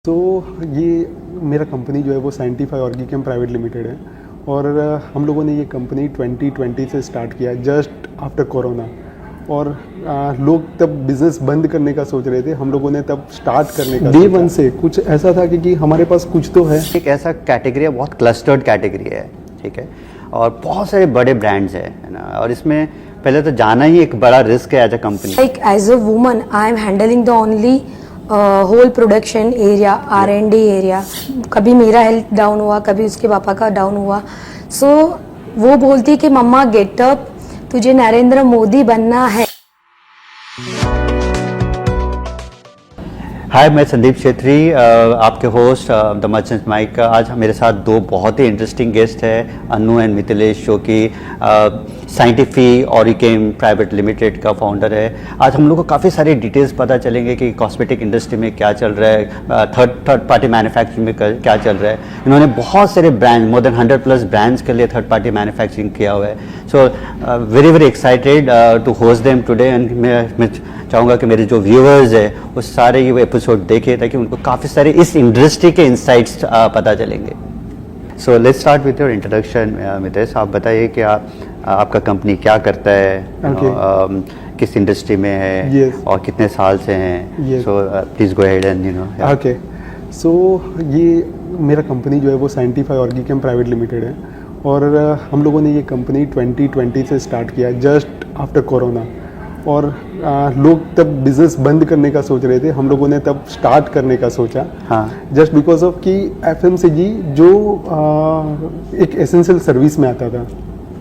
तो ये मेरा कंपनी जो है वो साइंटिफाई ऑर्गेनिक प्राइवेट लिमिटेड है और हम लोगों ने ये कंपनी 2020 से स्टार्ट किया जस्ट आफ्टर कोरोना। और लोग तब बिज़नेस बंद करने का सोच रहे थे, हम लोगों ने तब स्टार्ट करने का डे वन से कुछ ऐसा था कि हमारे पास कुछ तो है। एक ऐसा कैटेगरी है, बहुत क्लस्टर्ड कैटेगरी है, ठीक है, और बहुत सारे बड़े ब्रांड्स है ना। और इसमें पहले तो जाना ही एक बड़ा रिस्क है as a company. Like as a woman, I am handling the only whole production area, R&D area. कभी मेरा हेल्थ डाउन हुआ, कभी उसके पापा का डाउन हुआ। सो वो बोलती कि मम्मा गेट अप, तुझे नरेंद्र मोदी बनना है। हाय, मैं संदीप छेत्री, आपके होस्ट द मर्चेंट माइक। आज मेरे साथ दो बहुत ही इंटरेस्टिंग गेस्ट हैं, अनु एंड मिथिलेश, जो कि साइंटिफी ऑर्गेनिक प्राइवेट लिमिटेड का फाउंडर है। आज हम लोग को काफ़ी सारी डिटेल्स पता चलेंगे कि कॉस्मेटिक इंडस्ट्री में क्या चल रहा है, थर्ड पार्टी मैन्युफैक्चरिंग में क्या चल रहा है। इन्होंने बहुत सारे ब्रांड, मोर देन 100+ ब्रांड्स के लिए थर्ड पार्टी मैन्युफैक्चरिंग किया हुआ है। So very very excited to host them today. And मैं चाहूँगा कि मेरे जो व्यूअर्स है वो सारे ये एपिसोड देखें ताकि उनको काफ़ी सारे इस इंडस्ट्री के इंसाइट्स पता चलेंगे। So let's start with your introduction. Mitesh, आप बताइए कि आपका कंपनी क्या करता है, किस इंडस्ट्री में है, और कितने साल से हैं। So please go ahead and okay. So ये मेरा कंपनी जो है वो साइंटिफाई ऑर्गेनिक प्राइवेट लिमिटेड है और हम लोगों ने ये कंपनी 2020 से स्टार्ट किया जस्ट आफ्टर कोरोना। और लोग तब बिज़नेस बंद करने का सोच रहे थे, हम लोगों ने तब स्टार्ट करने का सोचा। हाँ, जस्ट बिकॉज ऑफ कि FMCG जो एक एसेंशियल सर्विस में आता था।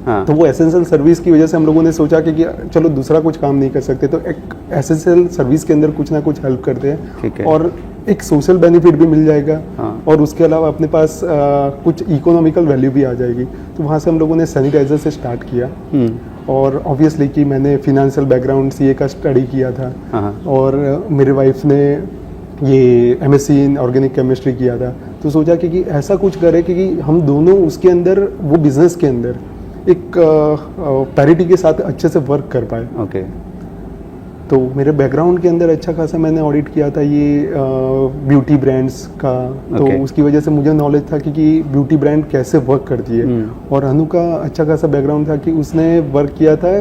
हाँ, तो वो एसेंशियल सर्विस की वजह से हम लोगों ने सोचा कि चलो दूसरा कुछ काम नहीं कर सकते तो एक एसेंशियल सर्विस के अंदर कुछ ना कुछ हेल्प करते हैं और एक सोशल बेनिफिट भी मिल जाएगा। हाँ, और उसके अलावा अपने पास कुछ इकोनॉमिकल वैल्यू भी आ जाएगी। तो वहाँ से हम लोगों ने सैनिटाइजर से स्टार्ट किया। और ऑब्वियसली कि मैंने फिनेंशियल बैकग्राउंड CA का स्टडी किया था। हाँ, और मेरे वाइफ ने ये MSc इन ऑर्गेनिक केमिस्ट्री किया था। तो सोचा कि ऐसा कुछ करें कि हम दोनों उसके अंदर, वो बिज़नेस के अंदर एक पैरिटी के साथ अच्छे से वर्क कर पाए। ओके। तो मेरे बैकग्राउंड के अंदर अच्छा खासा मैंने ऑडिट किया था ये ब्यूटी ब्रांड्स का। तो उसकी वजह से मुझे नॉलेज था कि ब्यूटी ब्रांड कैसे वर्क करती है। और अनु का अच्छा खासा बैकग्राउंड था कि उसने वर्क किया था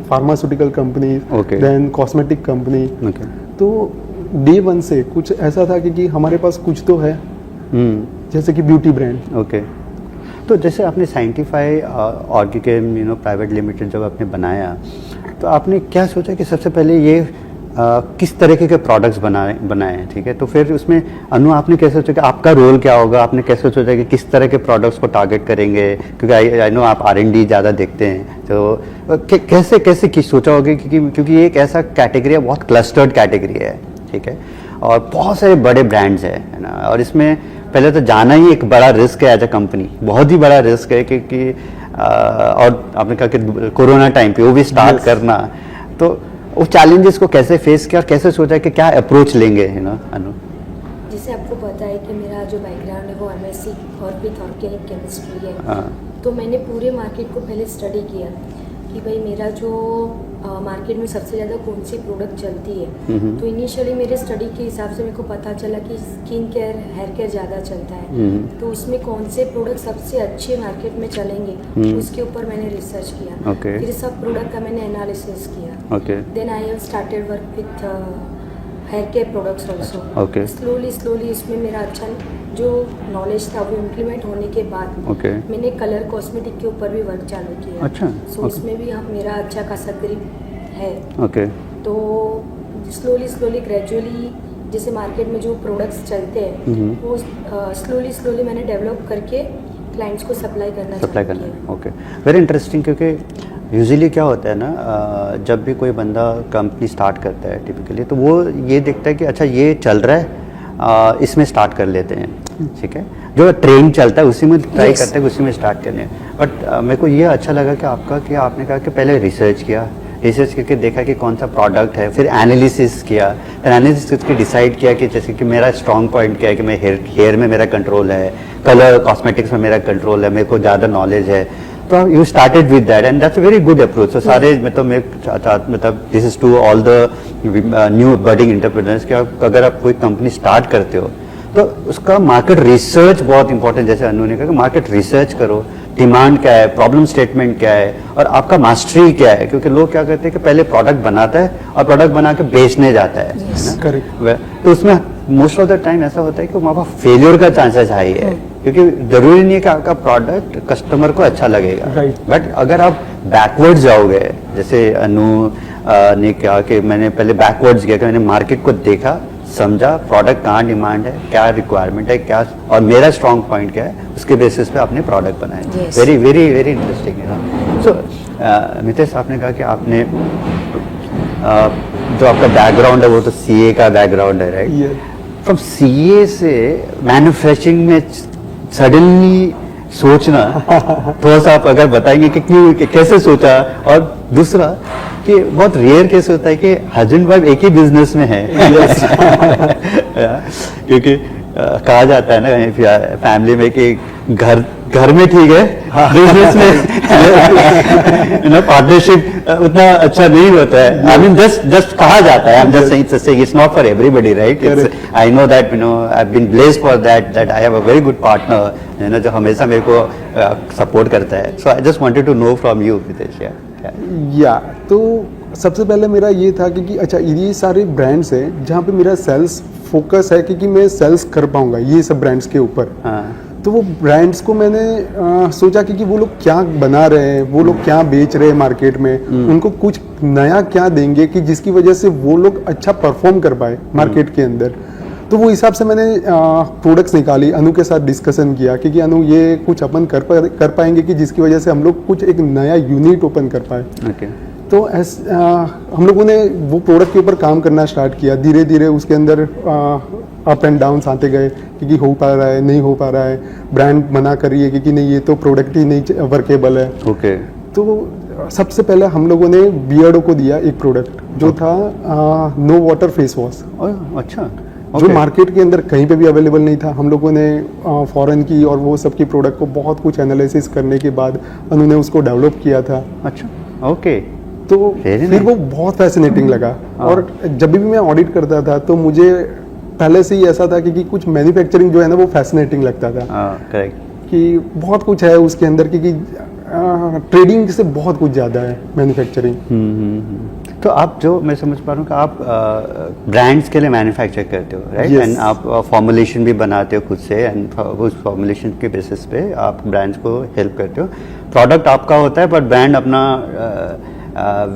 pharmaceutical company, then cosmetic company. तो डे वन से कुछ ऐसा था कि हमारे पास कुछ तो है, जैसे कि ब्यूटी ब्रांड। ओके। तो जैसे आपने साइंटिफाई ऑर्गेनिक प्राइवेट लिमिटेड जब आपने बनाया तो आपने क्या सोचा कि सबसे पहले ये किस तरीके के प्रोडक्ट्स बनाए, ठीक है। तो फिर उसमें अनु आपने कैसे सोचा कि आपका रोल क्या होगा, आपने कैसे सोचा कि किस तरह के प्रोडक्ट्स को टारगेट करेंगे, क्योंकि आई नो आप R&D ज़्यादा देखते हैं। तो कैसे किस सोचा होगा, क्योंकि ये एक ऐसा कैटेगरी है, बहुत क्लस्टर्ड कैटेगरी है, ठीक है, और बहुत सारे बड़े ब्रांड्स है ना। और इसमें पहले तो जाना ही एक बड़ा रिस्क है एज अ कंपनी, बहुत ही बड़ा रिस्क है क्योंकि और आपने कहा कि कोरोना टाइम पे वो भी स्टार्ट करना, तो वो चैलेंजेस को कैसे फेस किया और कैसे सोचा कि क्या अप्रोच लेंगे, अनु? जैसे आपको पता है कि मेरा जो बैकग्राउंड है वो MSc और विथ ऑर्गेनिक केमिस्ट्री है। हाँ, तो मैंने पूरे मार्केट को पहले स्टडी किया कि भाई मेरा जो मार्केट में सबसे ज़्यादा कौन सी प्रोडक्ट चलती है। तो इनिशियली मेरे स्टडी के हिसाब से मेरे को पता चला कि स्किन केयर, हेयर केयर ज़्यादा चलता है। तो उसमें कौन से प्रोडक्ट सबसे अच्छे मार्केट में चलेंगे उसके ऊपर मैंने रिसर्च किया। फिर सब प्रोडक्ट का मैंने एनालिसिस किया। Then I have started work with hair care products also. Slowly इसमें मेरा अच्छा जो नॉलेज था वो इम्प्लीमेंट होने के बाद मैंने कलर कॉस्मेटिक के ऊपर भी वर्क चालू किया। अच्छा। सो उसमें भी मेरा अच्छा खासा ग्रिप है। तो स्लोली ग्रेजुअली जैसे मार्केट में जो प्रोडक्ट्स चलते हैं वो स्लोली मैंने डेवलप करके क्लाइंट्स को सप्लाई करना। Okay, very interesting. क्योंकि यूजुअली क्या होता है ना, जब भी कोई बंदा कंपनी स्टार्ट करता है टिपिकली, तो वो ये देखता है कि अच्छा ये चल रहा है, इसमें स्टार्ट कर लेते हैं, ठीक है। जो ट्रेंड चलता है उसी में ट्राई करते हैं, उसी में स्टार्ट करने हैं। बट मेरे को ये अच्छा लगा कि आपने कहा कि पहले रिसर्च करके देखा कि कौन सा प्रोडक्ट है, फिर एनालिसिस किया, एनालिसिस करके डिसाइड किया कि जैसे कि मेरा स्ट्रॉन्ग पॉइंट क्या है, कि मैं हेयर में मेरा कंट्रोल है, कलर कॉस्मेटिक्स में मेरा कंट्रोल है, मेरे को ज़्यादा नॉलेज है। तो you started with that and that's a very good approach. तो सारे मतलब this is to all the new budding entrepreneurs कि अगर आप कोई कंपनी स्टार्ट करते हो तो उसका मार्केट रिसर्च बहुत इंपॉर्टेंट, जैसे अनु ने कहा कि मार्केट रिसर्च करो, डिमांड क्या है, प्रॉब्लम स्टेटमेंट क्या है और आपका मास्टरी क्या है। क्योंकि लोग क्या करते हैं कि पहले प्रोडक्ट बनाता है और प्रोडक्ट बना के बेचने जाता है ना? करेक्ट। तो उसमें मोस्ट ऑफ द टाइम ऐसा होता है कि वहाँ पर फेलियर का चांसेस हाई है, क्योंकि जरूरी नहीं है कि आपका प्रोडक्ट कस्टमर को अच्छा लगेगा। Right. बट अगर आप बैकवर्ड जाओगे, जैसे अनु ने कहा कि मैंने पहले बैकवर्ड्स गया, कि मैंने मार्केट को देखा, समझा प्रोडक्ट कहाँ डिमांड है, क्या रिक्वायरमेंट है, क्या और मेरा स्ट्रॉन्ग पॉइंट क्या है, उसके बेसिस पे आपने प्रोडक्ट बनाए। Yes. Very very very interesting है। सो मितेश, आपने कहा कि आपने जो आपका बैकग्राउंड है वो तो सीए का बैकग्राउंड है, राइट? Yes. फ्रॉम सीए से मैन्युफैक्चरिंग में सडनली सोचना, थोड़ा सा आप अगर बताएंगे कि क्यों, कि कैसे सोचा, और दूसरा कि बहुत रेयर केस होता है कि हस्बैंड वाइफ एक ही बिजनेस में है। क्योंकि कहा जाता है ना फैमिली में कि घर में ठीक है, बिजनेस में पार्टनरशिप उतना अच्छा नहीं होता है। आई मीन जस्ट कहा जाता है, I am just saying it's not for everybody, right? I know that, I have been blessed for that I have a very good partner, जो हमेशा मेरे को सपोर्ट करता है। So I just wanted to know from you Mitesh. या तो सबसे पहले मेरा ये था कि अच्छा ये सारे ब्रांड्स हैं जहाँ पे मेरा सेल्स फोकस है कि मैं सेल्स कर पाऊंगा ये सब ब्रांड्स के ऊपर। तो वो ब्रांड्स को मैंने सोचा कि वो लोग क्या बना रहे हैं, वो लोग क्या बेच रहे हैं मार्केट में, उनको कुछ नया क्या देंगे कि जिसकी वजह से वो लोग अच्छा परफॉर्म कर पाए मार्केट के अंदर। तो वो हिसाब से मैंने प्रोडक्ट्स निकाली, अनु के साथ डिस्कशन किया कि अनु ये कुछ अपन कर पाएंगे कि जिसकी वजह से हम लोग कुछ एक नया यूनिट ओपन कर पाए। Okay. तो हम लोगों ने वो प्रोडक्ट के ऊपर काम करना स्टार्ट किया। धीरे धीरे उसके अंदर अप एंड डाउन्स आते गए कि हो पा रहा है, नहीं हो पा रहा है, ब्रांड मना कर रही है कि नहीं ये तो प्रोडक्ट ही नहीं वर्केबल है। Okay. तो सबसे पहले हम लोगों ने बियर्डो को दिया एक प्रोडक्ट जो था नो वाटर फेस वॉश। अच्छा। जो मार्केट के अंदर कहीं पे भी अवेलेबल नहीं था। हम लोगों ने फॉरेन की और वो सबकी प्रोडक्ट को बहुत कुछ एनालिसिस करने के बाद उन्होंने उसको डेवलप किया था। अच्छा, ओके। तो फिर वो बहुत फैसिनेटिंग लगा। और जब भी मैं ऑडिट करता था तो मुझे पहले से ही ऐसा था कि कुछ मैन्युफैक्चरिंग जो है ना वो फैसिनेटिंग लगता था। करेक्ट। कि बहुत कुछ है उसके अंदर कि ट्रेडिंग से बहुत कुछ ज़्यादा है मैन्युफैक्चरिंग। तो आप जो मैं समझ पा रहा हूँ कि आप ब्रांड्स के लिए मैन्युफैक्चर करते हो, राइट? Yes. एंड आप फॉर्मुलेशन भी बनाते हो खुद से, एंड उस फॉर्मुलेशन के बेसिस पे आप ब्रांड्स को हेल्प करते हो। प्रोडक्ट आपका होता है, बट ब्रांड अपना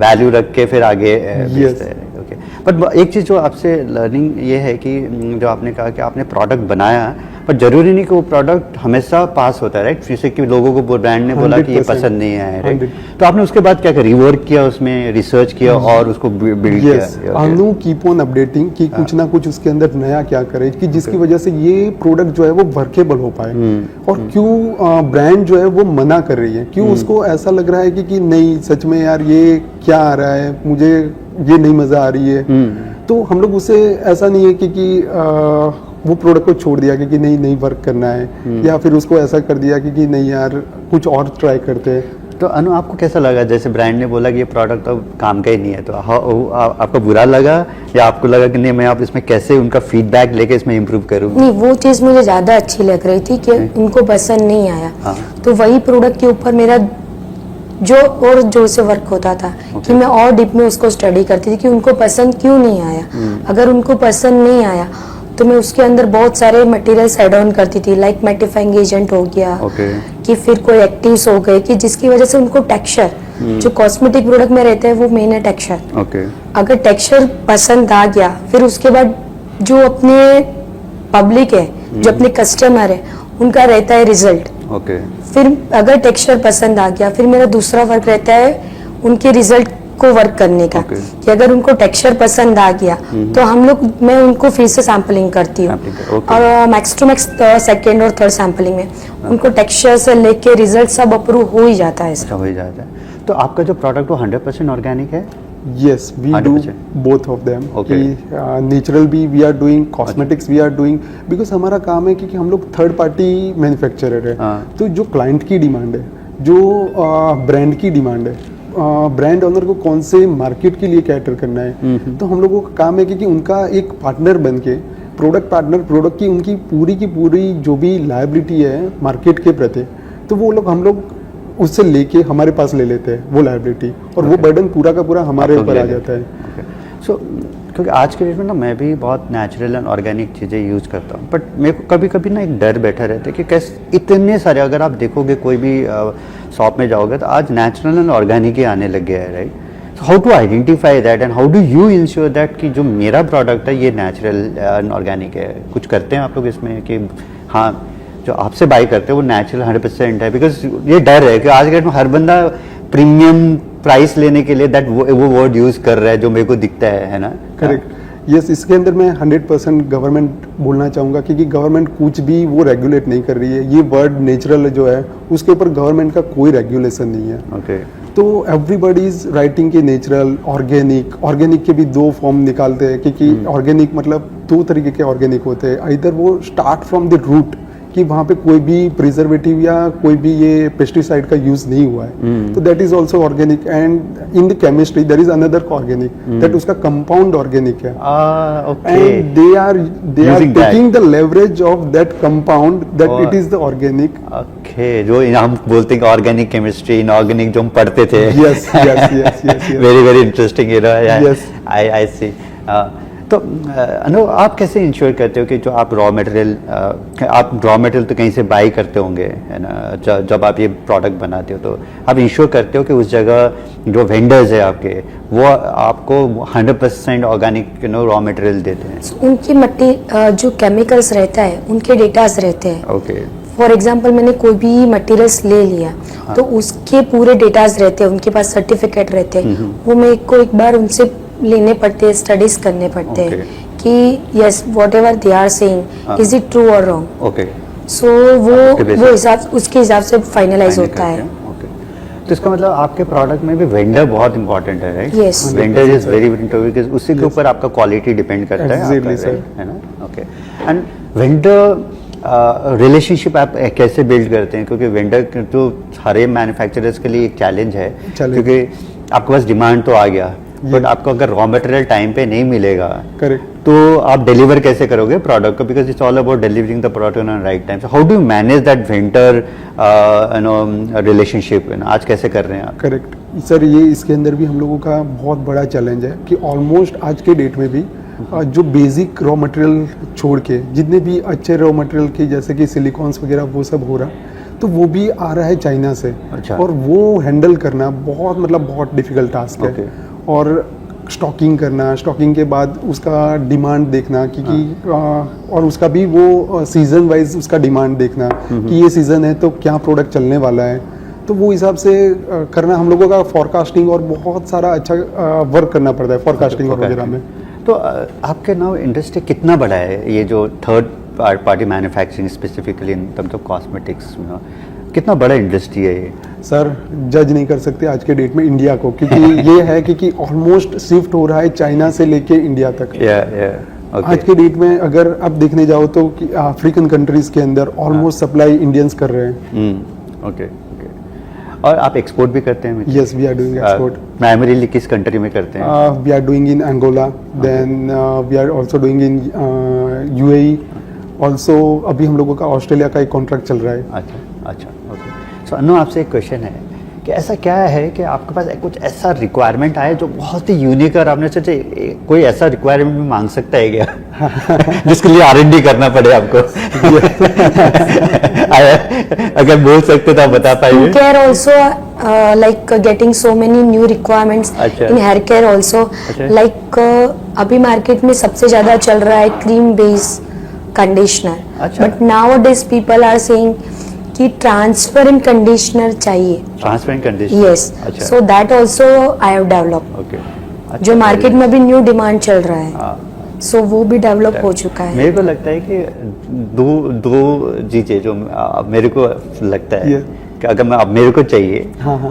वैल्यू रख के फिर आगे बेचते हैं। ओके। बट एक चीज़ जो आपसे लर्निंग ये है कि जो आपने कहा कि आपने प्रोडक्ट बनाया, पर जरूरी नहीं कि वो प्रोडक्ट हमेशा पास होता है, राइट? जैसे कि लोगों को ब्रांड ने बोला कि ये पसंद नहीं आया, राइट? तो आपने उसके बाद क्या किया? रिवर्क किया, उसमें रिसर्च किया और उसको बिल्ड किया। अनु कीप ऑन अपडेटिंग कि कुछ ना कुछ उसके अंदर नया क्या करे कि जिसकी वजह से ये प्रोडक्ट जो है वो वर्केबल हो पाए। और क्यों ब्रांड जो है वो मना कर रही है, क्यों उसको ऐसा लग रहा है कि नहीं सच में यार ये क्या आ रहा है, मुझे ये नहीं मजा आ रही है। तो हम लोग उसे ऐसा नहीं है कि वो प्रोडक्ट को छोड़ दिया कि नहीं वर्क करना है, या फिर उसको ऐसा कर दिया कि नहीं यार कुछ और ट्राई करते हैं। तो अनु, आपको कैसा लगा जैसे ब्रांड ने बोला कि ये प्रोडक्ट तो काम का ही नहीं है, तो आपको बुरा लगा या आपको लगा कि नहीं मैं आप इसमें कैसे उनका फीडबैक लेके इसमें इम्प्रूव करूँ? नहीं, वो चीज़ मुझे ज़्यादा अच्छी लग रही थी कि उनको पसंद नहीं आया। तो वही प्रोडक्ट के ऊपर मेरा जो और जोर से वर्क होता था कि मैं और डीप में उसको स्टडी करती थी कि उनको पसंद क्यों नहीं आया। अगर उनको पसंद नहीं आया तो मैं उसके अंदर बहुत सारे मटेरियल्स ऐड ऑन करती थी, लाइक मैटिफाइंग एजेंट हो गया, कि फिर कोई एक्टिव्स हो गए कि जिसकी वजह से उनको टेक्सचर जो कॉस्मेटिक प्रोडक्ट में रहता है वो मेन है टेक्सचर। अगर टेक्सचर पसंद आ गया, फिर उसके बाद जो अपने पब्लिक है, जो अपने कस्टमर है, उनका रहता है रिजल्ट। फिर अगर टेक्सचर पसंद आ गया, फिर मेरा दूसरा वर्क रहता है उनके रिजल्ट को वर्क करने का। कि अगर उनको टेक्सचर पसंद आ गया तो मैं उनको फिर से सैम्पलिंग करती हूँ। और मैक्स टू मैक्स सेकेंड और थर्ड सैम्पलिंग में उनको टेक्सचर से लेके रिजल्ट सब अप्रूव हो ही जाता है। अच्छा, हो ही जाता है। तो आपका जो प्रोडक्ट वो 100% ऑर्गेनिक है? Yes, we 100%. do both of them. Natural भी we are doing, cosmetics we are doing, because हमारा काम है कि हम लोग थर्ड पार्टी मैन्युफैक्चरर है। तो जो क्लाइंट की डिमांड है जो ब्रांड की डिमांड है, ब्रांड ओनर को कौन से मार्केट के लिए कैटर करना है, तो हम लोगों का काम है कि उनका एक पार्टनर बन के प्रोडक्ट की उनकी पूरी जो भी लायबिलिटी है मार्केट के प्रति, तो वो लोग हम लोग उससे लेके हमारे पास ले लेते हैं वो लायबिलिटी, और वो बर्डन पूरा का पूरा हमारे ऊपर आ जाता है। सो क्योंकि आज के डेट में ना मैं भी बहुत नेचुरल एंड ऑर्गेनिक चीज़ें यूज़ करता हूँ, बट मेरे को कभी कभी ना एक डर बैठा रहता है कि कैसे इतने सारे, अगर आप देखोगे कोई भी शॉप में जाओगे तो आज नेचुरल एंड ऑर्गेनिक ही आने लग गया है, right? So how to identify that and how do you ensure that कि जो मेरा प्रोडक्ट है ये नेचुरल एंड ऑर्गेनिक है? कुछ करते हैं आप लोग इसमें कि हाँ जो आपसे बाई करते हैं वो नेचुरल 100% है? बिकॉज ये डर है कि आज के डेट में हर बंदा प्रीमियम प्राइस लेने के लिए दैट वो वर्ड यूज कर रहा है जो मेरे को दिखता है ना? Correct, yes. इसके अंदर मैं 100% गवर्नमेंट बोलना चाहूँगा, क्योंकि गवर्नमेंट कुछ भी वो रेगुलेट नहीं कर रही है। ये वर्ड नेचुरल जो है उसके ऊपर गवर्नमेंट का कोई रेगुलेशन नहीं है। ओके। तो एवरीबडी इज राइटिंग के नेचुरल, ऑर्गेनिक के भी दो फॉर्म निकालते हैं, क्योंकि ऑर्गेनिक मतलब दो तरीके के ऑर्गेनिक होते हैं। इधर वो स्टार्ट फ्रॉम द रूट कि वहाँ पे कोई भी प्रिजर्वेटिव या कोई भी ये पेस्टिसाइड का यूज नहीं हुआ है, तो that is also organic. And in the chemistry there is another organic that उसका कंपाउंड ऑर्गेनिक है, and they are taking the leverage of that compound that it is the organic. Okay, जो हम बोलते हैं ऑर्गेनिक केमिस्ट्री, इनऑर्गेनिक जो हम पढ़ते थे। Yes yes yes yes, very interesting, you know. Yes, I see. तो अनु, आप कैसे इंश्योर करते हो कि जो आप रॉ मटेरियल तो कहीं से बाई करते होंगे, है ना? जब आप ये प्रोडक्ट बनाते हो तो आप इंश्योर करते हो कि उस जगह जो वेंडर्स है आपके वो आपको 100% ऑर्गेनिक रॉ मटेरियल देते हैं? उनकी मट्टी जो केमिकल्स रहता है उनके डेटाज रहते हैं। ओके। फॉर एग्जाम्पल मैंने कोई भी मटेरियल्स ले लिया, तो उसके पूरे डेटाज रहते हैं, उनके पास सर्टिफिकेट रहते हैं, वो मेरे को एक बार उनसे लेने पड़ते हैं, स्टडीज करने पड़ते हैं कि yes whatever they are saying is it true और रॉन्ग। ओके। सो वो उसके हिसाब से फाइनलाइज होता है। तो इसका मतलब आपके प्रोडक्ट में भी वेंडर बहुत इंपॉर्टेंट है, right? Yes. Vendor is very important because उसी के ऊपर आपका क्वालिटी डिपेंड करता है, Exactly, sir. है ना? ओके। एंड वेंडर रिलेशनशिप आप कैसे बिल्ड करते हैं? क्योंकि वेंडर तो सारे मैन्युफैक्चरर्स के लिए एक चैलेंज है, क्योंकि आपके पास डिमांड तो आ गया, बट आपको अगर रॉ मटेरियल टाइम पे नहीं मिलेगा, करेक्ट, तो आप डिलीवर कैसे करोगे प्रोडक्ट को? Because it's all about delivering the product on right time. So how do you manage that vendor relationship? आज कैसे कर रहे हैं आप? करेक्ट सर, ये इसके अंदर भी हम लोगों का बहुत बड़ा चैलेंज है कि ऑलमोस्ट आज के डेट में भी जो बेसिक रॉ मटेरियल छोड़ के जितने भी अच्छे रॉ मटेरियल के जैसे कि सिलिकॉन्स वगैरह वो सब हो रहा, तो वो भी आ रहा है चाइना से। अच्छा। और वो हैंडल करना बहुत डिफिकल्ट टास्क है। और स्टॉकिंग करना, स्टॉकिंग के बाद उसका डिमांड देखना क्योंकि और उसका भी वो सीजन वाइज उसका डिमांड देखना कि ये सीजन है तो क्या प्रोडक्ट चलने वाला है, तो वो हिसाब से करना हम लोगों का फॉरकास्टिंग और बहुत सारा अच्छा वर्क करना पड़ता है फॉरकास्टिंग वगैरह में। तो आपके नाउ इंडस्ट्री कितना बड़ा है, ये जो third party manufacturing specifically in terms of cosmetics में, कितना बड़ा इंडस्ट्री है ये? सर जज नहीं कर सकते आज के डेट में इंडिया को, क्योंकि ये है कि ऑलमोस्ट शिफ्ट हो रहा है चाइना से लेके इंडिया तक। Okay. आज के डेट में अगर आप देखने जाओ तो अफ्रीकन कंट्रीज के अंदर ऑलमोस्ट सप्लाई इंडियंस कर रहे हैं। ओके। और आप एक्सपोर्ट भी करते हैं? Yes, we are doing export. Primarily किस कंट्री में करते हैं? We are doing in Angola, then we are also doing in UAE, also अभी हम लोगों का ऑस्ट्रेलिया का एक कॉन्ट्रैक्ट चल रहा है। अच्छा। ओके। सो अनु, आपसे एक क्वेश्चन है कि ऐसा क्या है कि आपके पास कुछ ऐसा रिक्वायरमेंट आया जो बहुत ही यूनिक है और आपने सोचा कोई ऐसा रिक्वायरमेंट भी मांग सकता है क्या जिसके लिए R&D करना पड़े आपको? अगर बोल सकते तो आप बता पाइए। Care also like getting so many new requirements in hair care also. Like अभी मार्केट में सबसे ज्यादा चल रहा है cream base conditioner, but nowadays people are saying कि ट्रांसपेरेंट कंडीशनर चाहिए। Transparent conditioner? Yes. So that also I have developed. Okay. जो मार्केट में अभी न्यू डिमांड चल रहा है, सो वो भी डेवलप हो चुका है। मेरे को लगता है कि दो चीजें जो मेरे को लगता है कि अगर मैं अब मेरे को चाहिए,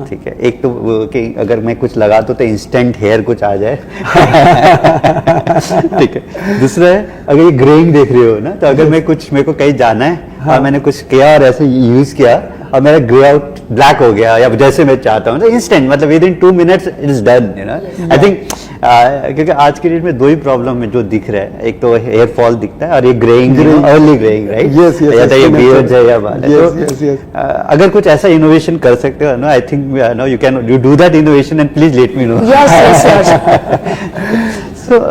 ठीक है, एक तो कि अगर मैं कुछ लगा तो इंस्टेंट हेयर कुछ आ जाए ठीक है। दूसरा है अगर ये ग्रेइंग देख रहे हो ना, तो अगर मैं कुछ मेरे को कहीं जाना है और मैंने कुछ किया और ऐसे यूज किया और मेरा ग्रे आउट ब्लैक हो गया या जैसे मैं चाहता हूँ, तो इंस्टेंट, मतलब with in 2 minutes it is done, you know. I think क्योंकि आज के डेट में दो ही प्रॉब्लम है जो दिख रहा है, एक तो हेयर फॉल दिखता है और एक greying, early greying, right? Yes, yes, या तो ये yes, बियर्ड है या बाल है। Yes, तो yes, yes. अगर कुछ ऐसा इनोवेशन कर सकते हो, no, I think no you can you do that innovation and please let me know. Yes yes yes. So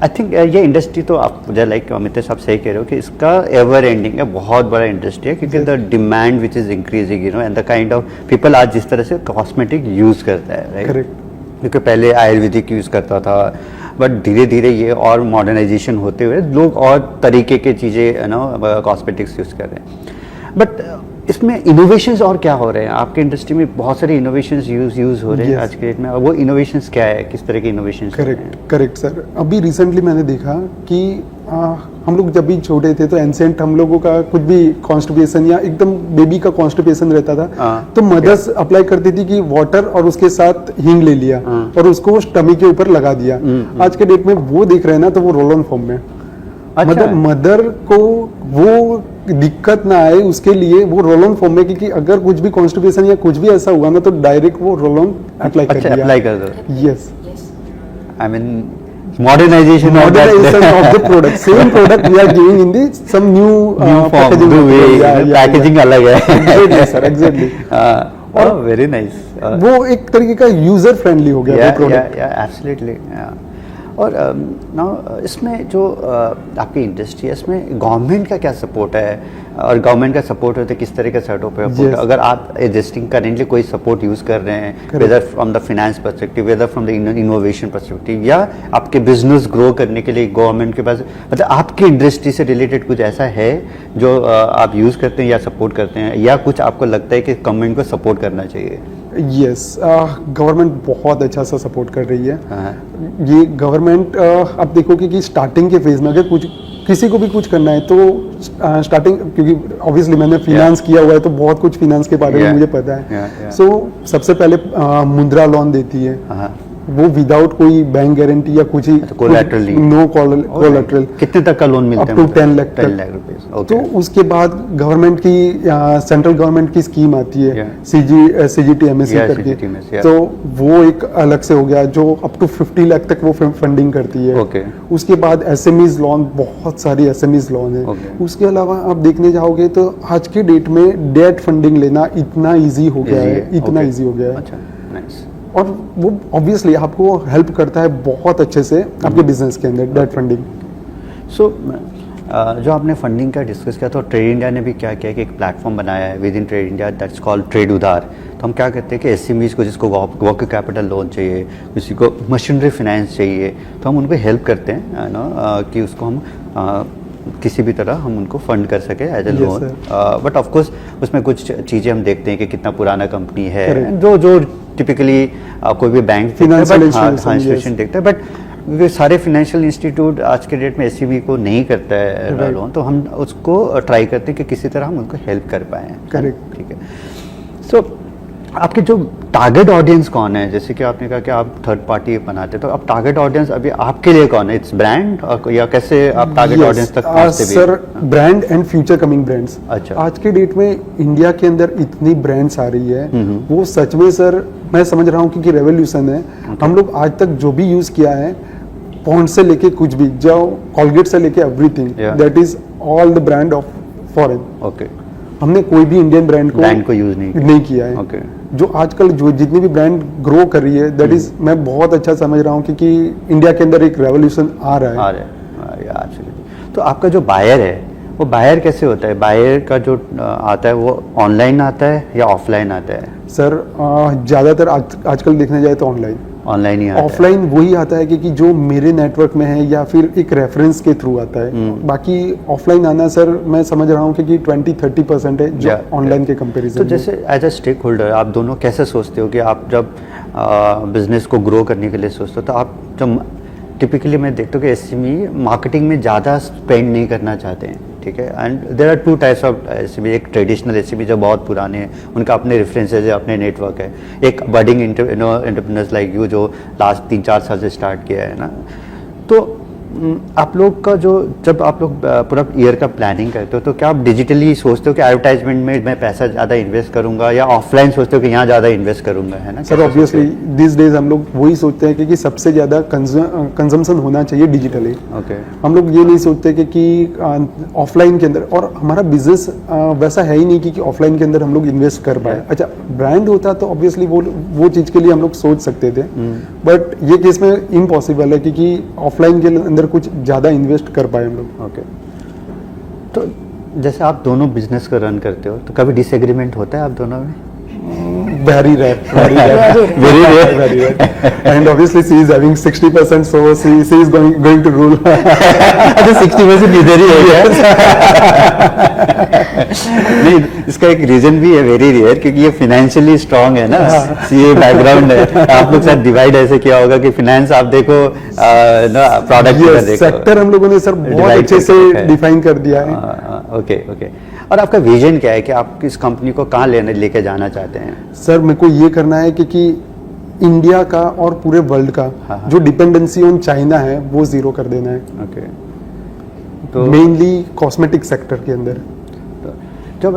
I think ये इंडस्ट्री तो आप मुझे लाइक अमित साहब सही कह रहे हो कि इसका एवर एंडिंग है, बहुत बड़ा इंडस्ट्री है, क्योंकि the demand which is increasing, you know, and the kind of people आज जिस तरह से कॉस्मेटिक यूज करता है, राइट? Correct. क्योंकि पहले आयुर्वेदिक यूज करता था, बट धीरे धीरे ये और मॉडर्नाइजेशन होते हुए लोग और तरीके के चीज़ें, यू नो, कॉस्मेटिक्स यूज कर रहे हैं। बट इसमें इनोवेशंस और क्या हो रहे हैं? आपके इंडस्ट्री में बहुत सारे इनोवेशंस यूज हो रहे हैं Yes. आज के डेट में, और वो इनोवेशंस क्या है, किस तरह के इनोवेशंस? Correct sir. अभी रिसेंटली मैंने देखा कि हम लोग जब भी छोटे थे तो एंसेंट हम लोगों का कुछ भी कॉन्स्टिपेशन या एकदम बेबी का कॉन्स्टिपेशन रहता था, तो मदर्स अप्लाई करती थी कि वाटर और उसके साथ हींग ले लिया और उसको स्टमक के ऊपर लगा दिया। आज के डेट में वो देख रहे हैं ना, तो वो रोल ऑन फॉर्म में, मतलब मदर को वो दिक्कत ना आए उसके लिए वो रोल ऑन फॉर्म में, क्योंकि अगर कुछ भी कॉन्स्टिपेशन या कुछ भी ऐसा हुआ ना, तो डायरेक्ट वो रोल ऑन अप्लाई कर दिया। अप्लाई कर दो। Yes, I mean modernization of the product, same product we are giving in the some new packaging material. Packaging अलग है। Exactly sir, exactly. और वेरी नाइस, वो एक तरीके का यूजर फ्रेंडली हो गया वो प्रोडक्ट। एब्सोल्युटली। और नाउ इसमें जो आपकी इंडस्ट्री है, इसमें गवर्नमेंट का क्या सपोर्ट है, और गवर्नमेंट का सपोर्ट होता है किस तरह का सेटअप है? Yes. अगर आप एग्जिस्टिंग करेंटली कोई सपोर्ट यूज कर रहे हैं, whether from the finance perspective, whether from the innovation perspective, या आपके बिजनेस ग्रो करने के लिए गवर्नमेंट के पास, मतलब आपकी इंडस्ट्री से रिलेटेड कुछ ऐसा है जो आप यूज करते हैं या सपोर्ट करते हैं, या कुछ आपको लगता है कि गवर्नमेंट को सपोर्ट करना चाहिए? यस, गवर्नमेंट बहुत अच्छा सा सपोर्ट कर रही है। हाँ। ये गवर्नमेंट आप देखोगे कि स्टार्टिंग के फेज में अगर कुछ किसी को भी कुछ करना है तो स्टार्टिंग, क्योंकि ऑब्वियसली मैंने फिनेंस किया हुआ है तो बहुत कुछ फिनेंस के बारे में मुझे पता है। सो सबसे पहले मुद्रा लोन देती है, वो विदाउट कोई बैंक गारंटी या कुछ ही, कोलैटरल, नो कोलैटरल। कितने तक का लोन मिलता है? अप टू 10 लाख तक। 10 लाख रुपए। तो उसके बाद गवर्नमेंट की सेंट्रल गवर्नमेंट की स्कीम आती है CGTMSE करके, तो वो एक अलग से हो गया जो अप टू 50 लाख तक वो फंडिंग करती है। उसके बाद SMEs लोन, बहुत सारी SMEs लोन है। उसके अलावा आप देखने जाओगे तो आज के डेट में डेट फंडिंग लेना इतना ईजी हो गया है, इतना ईजी हो गया है। और वो ऑब्वियसली आपको हेल्प करता है बहुत अच्छे से आपके बिजनेस के अंदर, डेट फंडिंग। सो जो आपने फंडिंग का डिस्कस किया, तो ट्रेड इंडिया ने भी क्या किया कि एक प्लेटफॉर्म बनाया है with in trade India, that's called trade उधार। तो हम क्या करते हैं कि SMEs को, जिसको वर्किंग कैपिटल लोन चाहिए, किसी को मशीनरी फाइनेंस चाहिए, तो हम उनको हेल्प करते हैं नो, कि उसको हम किसी भी तरह हम उनको फंड कर सके as a loan. But of course उसमें कुछ चीज़ें हम देखते हैं कि कितना पुराना कंपनी है, जो टिपिकली कोई भी बैंक इंस्टीट्यूशन देखता है, बट सारे फाइनेंशियल इंस्टीट्यूट आज के डेट में SME को नहीं करता है लोन, तो हम उसको ट्राई करते हैं कि किसी तरह हम उनको हेल्प कर पाएँ। करेक्ट, ठीक है। सो आपके जो टारगेट ऑडियंस कौन है? जैसे कि आपने कहा कि आप थर्ड पार्टी बनाते, तो अब टारगेट ऑडियंस अभी आपके लिए कौन है? इट्स ब्रांड, या कैसे आप टारगेट ऑडियंस तक पहुंचते भी? Sir, brand and future coming brands. अच्छा। आज के डेट में इंडिया के अंदर इतनी ब्रांड्स आ रही है, वो सच में सर मैं समझ रहा हूँ क्योंकि रेवोल्यूशन है। हम लोग आज तक जो भी यूज किया है, पॉन्ड से लेके कुछ भी, जो कॉलगेट से लेके everything, that is all the brand of foreign. Okay. हमने कोई भी इंडियन ब्रांड को यूज नहीं किया है। Okay. जो आजकल जो जितनी भी ब्रांड ग्रो कर रही है, दैट इज मैं बहुत अच्छा समझ रहा हूँ क्योंकि इंडिया के अंदर एक रेवोल्यूशन आ रहा है। तो आपका जो बायर है, वो बायर कैसे होता है? बायर का जो आता है वो ऑनलाइन आता है या ऑफलाइन आता है? सर ज़्यादातर आजकल देखने जाए तो ऑनलाइन ही आता है। ऑफलाइन वही आता है कि जो मेरे नेटवर्क में है या फिर एक रेफरेंस के थ्रू आता है। बाकी ऑफलाइन आना सर मैं समझ रहा हूँ कि 20-30% है जो ऑनलाइन के कंपैरिजन। तो जैसे एज अ स्टेक होल्डर आप दोनों कैसे सोचते हो कि आप जब बिजनेस को ग्रो करने के लिए सोचते हो, तो आप जब टिपिकली मैं देखता हूँ कि SME मार्केटिंग में ज़्यादा स्पेंड नहीं करना चाहते हैं, ठीक है? And there are two types of SME। एक ट्रेडिशनल SME जो बहुत पुराने हैं, उनका अपने रेफरेंसेज है, अपने नेटवर्क है। एक बडिंग एंटरप्रेन्योर्स लाइक यू जो लास्ट 3-4 साल से स्टार्ट किया है ना। तो आप लोग का जो जब आप लोग पूरा ईयर का प्लानिंग करते हो तो क्या आप डिजिटली सोचते हो कि एडवर्टाइजमेंट में मैं पैसा ज़्यादा इन्वेस्ट करूंगा या ऑफलाइन सोचते हो कि यहाँ ज़्यादा इन्वेस्ट करूंगा, है ना? सर ऑब्वियसली दिस डेज हम लोग वही सोचते हैं कि सबसे ज़्यादा कंजम्पशन होना चाहिए डिजिटली। ओके। हम लोग ये नहीं सोचते कि ऑफलाइन के अंदर, और हमारा बिजनेस वैसा है ही नहीं कि ऑफलाइन के अंदर हम लोग इन्वेस्ट कर पाए। अच्छा ब्रांड होता तो ऑब्वियसली वो चीज़ के लिए हम लोग सोच सकते थे, बट ये केस में इम्पॉसिबल है क्योंकि ऑफलाइन के अंदर कुछ ज़्यादा इन्वेस्ट कर पाए हम लोग। ओके। तो जैसे आप दोनों बिजनेस को रन करते हो तो कभी डिसएग्रीमेंट होता है आप दोनों में? Very rare, very rare, very rare, very rare. And obviously she is having 60%, so she is going to rule. अच्छा 60% इधर ही है क्या? नहीं, इसका एक रीजन भी है वेरी रेयर, क्योंकि ये फाइनेंशियली स्ट्रांग है ना, सीए बैकग्राउंड है। आप लोग साथ डिवाइड ऐसे किया होगा कि फाइनेंस आप देखो ना, प्रोडक्ट देखो, सेक्टर हम लोगों ने सर बहुत अच्छे से डिफाइन कर दिया है। Okay okay. और आपका विजन क्या है कि आप इस कंपनी को कहाँ लेके जाना चाहते हैं? सर मेरे को ये करना है कि इंडिया का और पूरे वर्ल्ड का जो डिपेंडेंसी ऑन चाइना है वो जीरो कर देना है। ओके। तो मेनली कॉस्मेटिक सेक्टर के अंदर। तो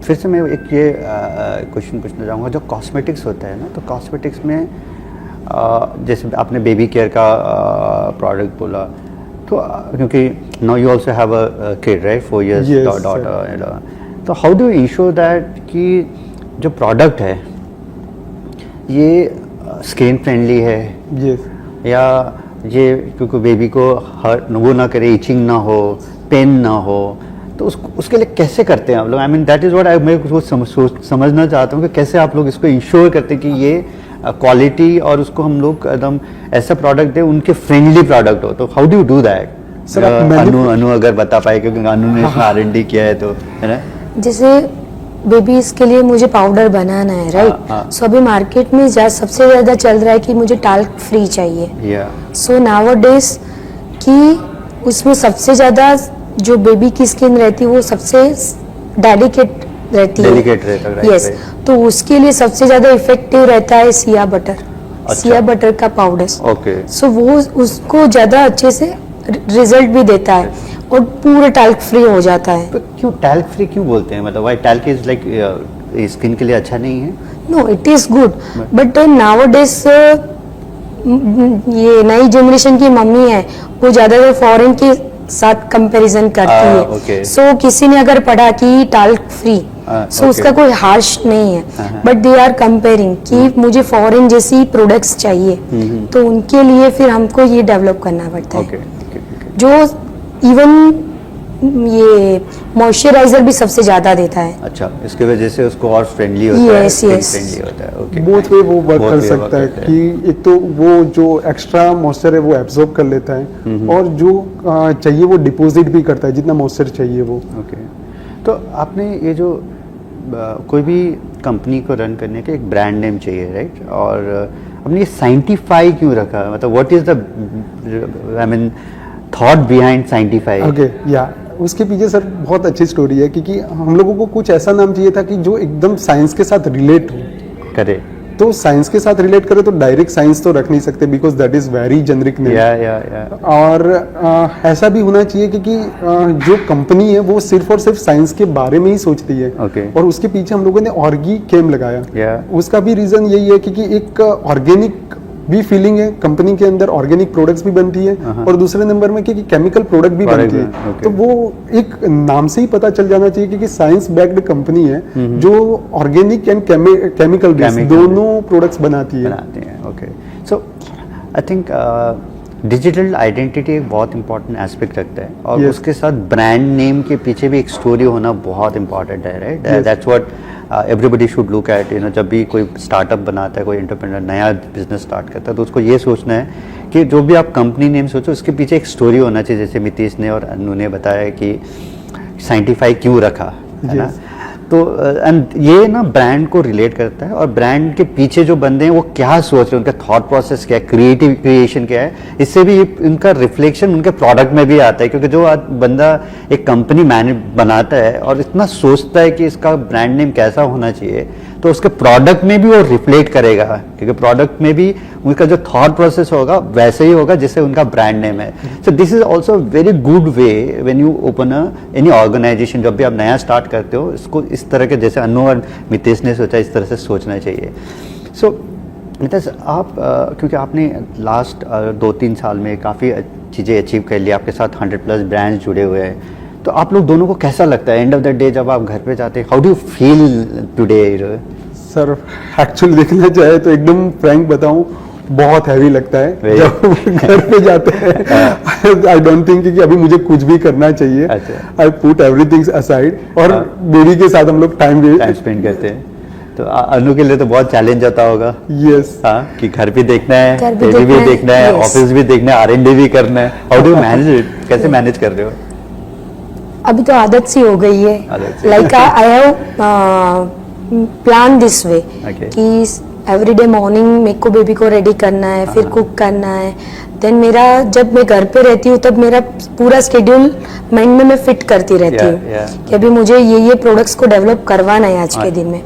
फिर से मैं एक ये क्वेश्चन पूछना चाहूँगा, जो कॉस्मेटिक्स होता है ना, तो कॉस्मेटिक्स में जैसे आपने बेबी केयर का प्रोडक्ट बोला, तो क्योंकि now you also have a kid right, 4 years daughter, तो how do you ensure that कि जो प्रोडक्ट है ये स्किन फ्रेंडली है? यस। या ये क्योंकि बेबी को वो ना करे, इचिंग ना हो, पेन ना हो, तो उसके लिए कैसे करते हैं आप लोग? I mean that is what मैं समझना चाहता हूँ कि कैसे आप लोग इसको इंश्योर करते हैं कि ये क्वालिटी और उसको हम लोग एकदम ऐसा प्रोडक्ट दे उनके फ्रेंडली प्रोडक्ट हो। तो how do you do that? Sir Anu अगर बता पाए, क्योंकि अनु ने इसमें R&D किया है, तो है ना। जैसे बेबीज के लिए मुझे पाउडर बनाना है राइट, सो अभी मार्केट में सबसे ज्यादा चल रहा है कि मुझे टाल्क फ्री चाहिए। सो नाउअडेज कि उसमें सबसे ज्यादा जो बेबी की स्किन रहती है वो सबसे डेलिकेट रहती है। यस, तो उसके लिए सबसे ज्यादा इफेक्टिव रहता है सिया बटर। सिया बटर का पाउडर। ओके। सो वो उसको ज्यादा अच्छे से रिजल्ट भी देता है और पूरा टैल्क फ्री हो जाता है। तो क्यों टैल्क फ्री क्यों बोलते हैं? मतलब why talc is like skin के लिए अच्छा नहीं है? No, it is good, but nowadays ये नई जनरेशन की मम्मी है वो ज्यादातर फॉरेन के साथ कंपैरिजन करती है। सो किसी ने अगर पढ़ा कि टाल्क फ्री, सो उसका कोई हार्श नहीं है, बट दे आर कंपेयरिंग कि मुझे फॉरेन जैसी प्रोडक्ट्स चाहिए, तो उनके लिए फिर हमको ये डेवलप करना पड़ता है। जो इवन ये मॉइस्चराइजर भी सबसे ज्यादा देता है। अच्छा, इसके वजह से उसको और फ्रेंडली होता है, फ्रेंडली होता है। ओके, बोथ वे वो वर्क कर सकता है कि एक तो वो जो एक्स्ट्रा मॉइस्चर है वो एब्जॉर्ब कर लेता है और जो चाहिए वो डिपॉजिट भी करता है जितना मॉइस्चर चाहिए वो। ओके। तो आपने ये जो कोई भी कंपनी को रन करने के एक ब्रांड नेम चाहिए राइट, और आपने ये साइंटिफाई क्यों रखा? मतलब what is the I mean thought behind scientify? Okay, या उसके पीछे सर बहुत अच्छी स्टोरी है क्योंकि हम लोगों को कुछ ऐसा नाम चाहिए था कि जो एकदम साइंस के साथ रिलेट करे। तो साइंस के साथ रिलेट करे तो डायरेक्ट साइंस तो रख नहीं सकते because that is very generic name. और ऐसा भी होना चाहिए क्योंकि जो कंपनी है वो सिर्फ और सिर्फ साइंस के बारे में ही सोचती है। और उसके पीछे हम लोगों ने ऑर्गी केम लगाया। उसका भी रीजन यही है क्योंकि एक ऑर्गेनिक भी फीलिंग है कंपनी के अंदर, ऑर्गेनिक प्रोडक्ट्स भी बनती है और दूसरे नंबर में कि केमिकल प्रोडक्ट भी बनती है। तो वो एक नाम से ही पता चल जाना चाहिए कि साइंस बैक्ड कंपनी है जो ऑर्गेनिक एंड केमिकल दोनों प्रोडक्ट्स बनाती है। Okay, so I think digital identity एक बहुत इंपॉर्टेंट एस्पेक्ट रखता है और उसके साथ ब्रांड नेम के पीछे भी एक स्टोरी होना बहुत इंपॉर्टेंट है right. That's what everybody should look at. जब भी कोई स्टार्टअप बनाता है, कोई एंटरप्रेन्योर नया बिजनेस स्टार्ट करता है, तो उसको ये सोचना है कि जो भी आप कंपनी नेम सोचो उसके पीछे एक स्टोरी होना चाहिए। जैसे मितीश ने और अनु ने बताया कि साइंटिफाई क्यों रखा है ना, तो एंड ये ना ब्रांड को रिलेट करता है और ब्रांड के पीछे जो बंदे हैं वो क्या सोच रहे हैं, उनका थॉट प्रोसेस क्या है, क्रिएशन क्या है, इससे भी उनका रिफ्लेक्शन उनके प्रोडक्ट में भी आता है। क्योंकि जो बंदा एक कंपनी बनाता है और इतना सोचता है कि इसका ब्रांड नेम कैसा होना चाहिए, तो उसके प्रोडक्ट में भी वो रिफ्लेक्ट करेगा, क्योंकि प्रोडक्ट में भी उनका जो थॉट प्रोसेस होगा वैसे ही होगा जैसे उनका ब्रांड नेम है. So this is also very good way when you open any organisation. जब भी आप नया स्टार्ट करते हो, इसको इस तरह के, जैसे अनु और मितेश ने सोचा, इस तरह से सोचना चाहिए. सो मितेश, आप क्योंकि आपने लास्ट 2-3 साल में काफ़ी चीज़ें अचीव कर ली, आपके साथ 100+ ब्रांड्स जुड़े हुए हैं, तो आप लोग दोनों को कैसा लगता है एंड ऑफ द डे जब आप घर पे जाते हैं? How do you feel today? Sir actually देखना चाहे तो एकदम फ्रैंक बताऊं, बहुत हैवी लगता है जब घर पे जाते हैं. आई डोंट थिंक कि अभी मुझे कुछ भी करना चाहिए. आई पुट एवरीथिंग असाइड और बेबी के साथ हम लोग टाइम स्पेंड करते हैं. तो अनु के लिए तो बहुत चैलेंज होता होगा. यस. हाँ, कि घर भी देखना है, बेबी भी देखना है, ऑफिस भी देखना है, R&D भी करना है. How do you manage it? कैसे मैनेज कर रहे हो? अभी तो आदत सी हो गई है. Like I have plan this way कि एवरीडे मॉर्निंग मेरे को बेबी को रेडी करना है, फिर कुक करना है. देन मेरा जब मैं घर पे रहती हूँ तब मेरा पूरा स्केड्यूल माइंड में मैं फिट करती रहती हूँ कि अभी मुझे ये प्रोडक्ट्स को डेवलप करवाना है आज के दिन में.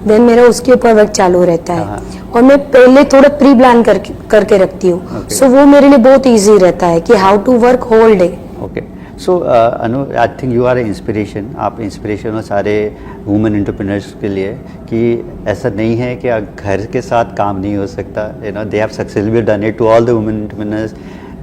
देन मेरा उसके ऊपर वर्क चालू रहता है और मैं पहले थोड़ा प्री प्लान करके रखती हूँ. सो वो मेरे लिए बहुत ईजी रहता है कि how to work whole day. Okay. So Anu, I think you are a inspiration. आप इंस्पिरेशन हो सारे वुमेन एंटरप्रेन्योर्स के लिए कि ऐसा नहीं है कि घर के साथ काम नहीं हो सकता. You know, they have successfully done it to all the women entrepreneurs.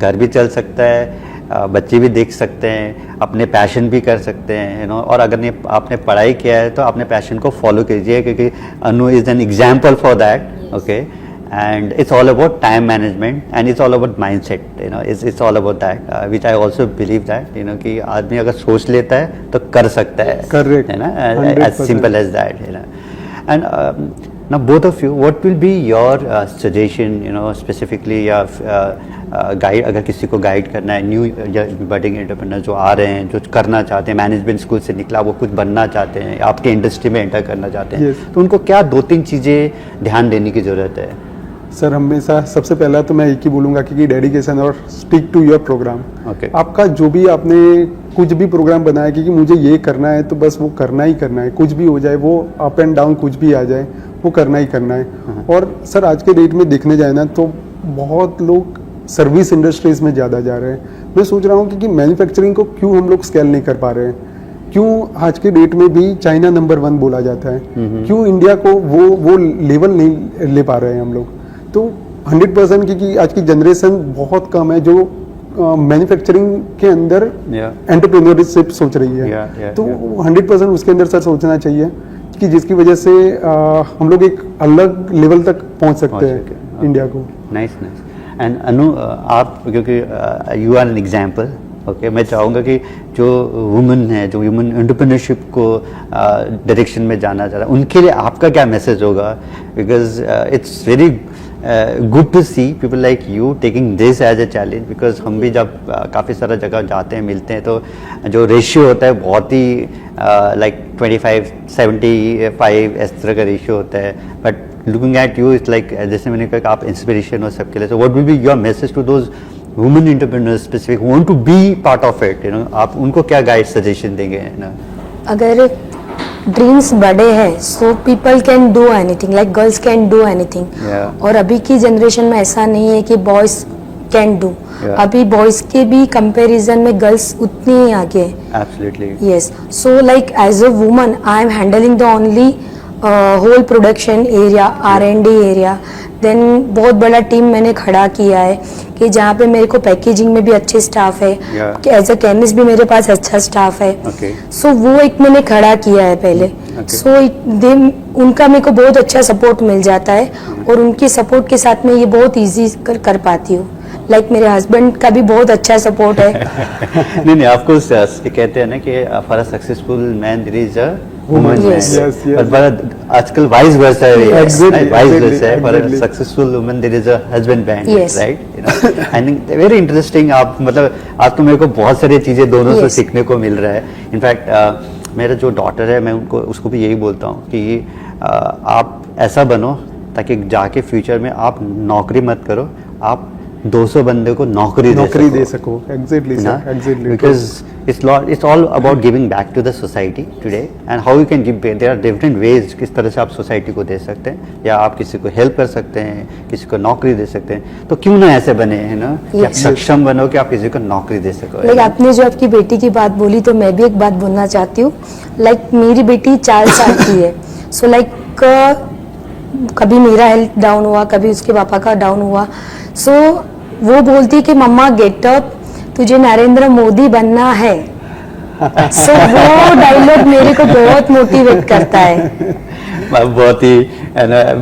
घर भी चल सकता है, बच्चे भी देख सकते हैं, अपने पैशन भी कर सकते हैं. यू नो, और अगर आपने पढ़ाई किया है तो अपने पैशन को फॉलो कीजिए, क्योंकि Anu is an example for that. Okay. And it's all about time management and it's all about mindset. You know, it's all about that, which I also believe that, you know, कि आदमी अगर सोच लेता है तो कर सकता है. Correct. है ना, as simple as that. You know, and now both of you, what will be your suggestion? You know, specifically या गाइड, अगर किसी को गाइड करना है, न्यू या बडिंग एंटरप्रेन्योर जो आ रहे हैं, जो करना चाहते हैं, मैनेजमेंट स्कूल से निकला, वो कुछ बनना चाहते हैं, आपके इंडस्ट्री में एंटर करना चाहते हैं, तो उनको क्या 2-3 चीज़ें ध्यान देने की ज़रूरत है? सर हमेशा सबसे पहला तो मैं एक ही बोलूँगा कि डेडिकेशन और स्टिक टू योर प्रोग्राम. आपका जो भी आपने कुछ भी प्रोग्राम बनाया कि मुझे ये करना है तो बस वो करना ही करना है. कुछ भी हो जाए, वो अप एंड डाउन कुछ भी आ जाए, वो करना ही करना है. और सर आज के डेट में देखने जाए ना तो बहुत लोग सर्विस इंडस्ट्रीज में ज़्यादा जा रहे हैं. मैं सोच रहा हूँ कि मैन्युफैक्चरिंग को क्यों हम लोग स्केल नहीं कर पा रहे हैं? क्यों आज के डेट में भी चाइना नंबर 1 बोला जाता है? क्यों इंडिया को वो लेवल नहीं ले पा रहे हैं हम लोग? तो 100% की आज की जनरेशन बहुत कम है जो मैन्युफैक्चरिंग के अंदर एंटरप्रेन्योरशिप सोच रही है. तो 100% उसके अंदर सर सोचना चाहिए कि जिसकी वजह से हम लोग एक अलग लेवल तक पहुंच सकते हैं इंडिया को. नाइस. एंड अनु, आप क्योंकि you are an example. Okay, मैं चाहूँगा कि जो वुमेन है, जो वुमेन एंटरप्रेन्योरशिप को डायरेक्शन में जाना चाह रहा है, उनके लिए आपका क्या मैसेज होगा? Because it's very good to see people like you taking this as a challenge, because हम भी जब काफ़ी सारा जगह जाते हैं, मिलते हैं, तो जो रेशियो होता है बहुत ही like 25-75 इस तरह का रेशियो होता है. But looking at you it's like, जैसे मैंने कहा, आप इंस्पिरेशन हो सबके लिए. So what will be your message to those women entrepreneurs specific who want to be part of it? You know, आप उनको क्या गाइड सजेशन देंगे ना? अगर ड्रीम्स बड़े हैं so people can do anything, like girls can do anything. और अभी की जनरेशन में ऐसा नहीं है कि बॉयज कैन डू. अभी बॉयज के भी कंपैरिजन में गर्ल्स उतनी ही आगे है. Absolutely. Yes. So like as a woman I am handling the only whole production area, R&D area. Then बहुत बड़ा टीम मैंने खड़ा किया है कि जहाँ पे मेरे को पैकेजिंग में भी अच्छे स्टाफ है, कि एज अ केमिस्ट भी मेरे पास अच्छा स्टाफ है. सो वो एक मैंने खड़ा किया है पहले. सो उनका मेरे को बहुत अच्छा सपोर्ट मिल जाता है और उनके सपोर्ट के साथ में ये बहुत ईजी कर पाती हूँ. लाइक मेरे हस्बैंड का भी बहुत अच्छा सपोर्ट है. नहीं, आपको कहते हैं ना कि for a successful man there is a woman. But आजकल वाइस वर्सा है. वाइस वर्सा है. For a successful woman there is a husband band, right? You know, I think very interesting. आप मतलब आज तो मेरे को बहुत सारी चीजें दोनों से सीखने को मिल रहा है. इनफैक्ट मेरा जो डॉटर है, मैं उसको भी यही बोलता हूँ कि आप ऐसा बनो ताकि जाके फ्यूचर में आप नौकरी मत करो, आप 200 बंदे को नौकरी दे सको exactly sir exactly because it's all about giving back to the society today and how you can give back. There are different ways किस तरह से आप सोसाइटी को दे सकते हैं, या आप किसी को हेल्प कर सकते हैं, किसी को नौकरी दे सकते हैं। तो क्यों ना ऐसे बने, है ना, कि आप सक्षम बनो कि आप किसी को नौकरी दे सको। लाइक आपने जो आपकी बेटी की बात बोली तो मैं भी एक बात बोलना चाहती हूँ। लाइक मेरी बेटी 4 साल की है, सो लाइक कभी मेरा हेल्थ डाउन हुआ, कभी उसके पापा का डाउन हुआ, सो वो बोलती है कि मम्मा गेट अप, तुझे नरेंद्र मोदी बनना है। सो वो डायलॉग मेरे को बहुत मोटिवेट करता है। बहुत ही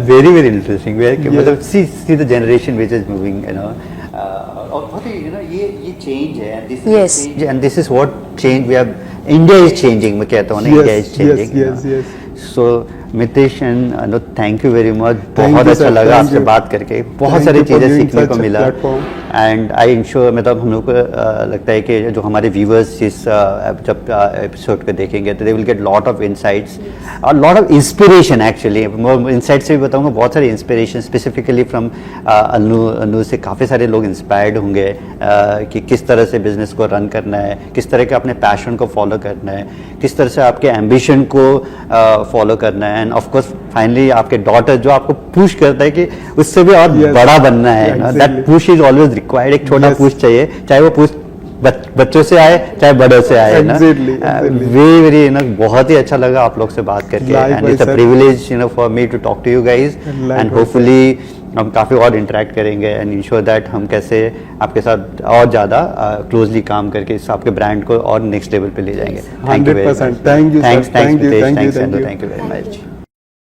वेरी वेरी इंटरेस्टिंग, मतलब see the generation which is moving, you know, और बहुत ही, यू नो, ये चेंज है, and this is what change we have, India is changing, मैं कहता हूँ ना, India is changing. So Mitesh and thank you very much, बहुत अच्छा लगा आपसे बात करके, बहुत सारी चीज़ें सीखने को मिला। एंड आई इंश्योर, मतलब हम लोग को लगता है कि जो हमारे व्यूवर्स इस जब एपिसोड को देखेंगे तो they will get lot of insights और lot of inspiration. Actually insight से भी बताऊंगा, बहुत सारे इंस्पिरेशन स्पेसिफिकली फ्रॉम अनु से काफ़ी सारे लोग इंस्पायर्ड होंगे कि किस तरह से बिजनेस को रन करना है, किस तरह के अपने पैशन को फॉलो करना है, किस तरह से आपके एम्बिशन को फॉलो करना है, एंड ऑफ कोर्स फाइनली आपके डॉटर जो आपको पुश करता है कि उससे भी और बड़ा बनना है। That push is always required. एक छोटा पुश चाहिए, चाहे वो पुश बच्चों से आए चाहे बड़ों से आए ना। वेरी वेरी, यू नो, बहुत ही अच्छा लगा आप लोग से बात करके, and it's a privilege, you know, for me to talk to you guys, and hopefully हम काफ़ी और इंटरेक्ट करेंगे एंड इंश्योर दैट हम कैसे आपके साथ और ज़्यादा क्लोजली काम करके इस आपके ब्रांड को और नेक्स्ट लेवल पे ले जाएंगे। Thank you very much. Thank you, thanks, thank you very much.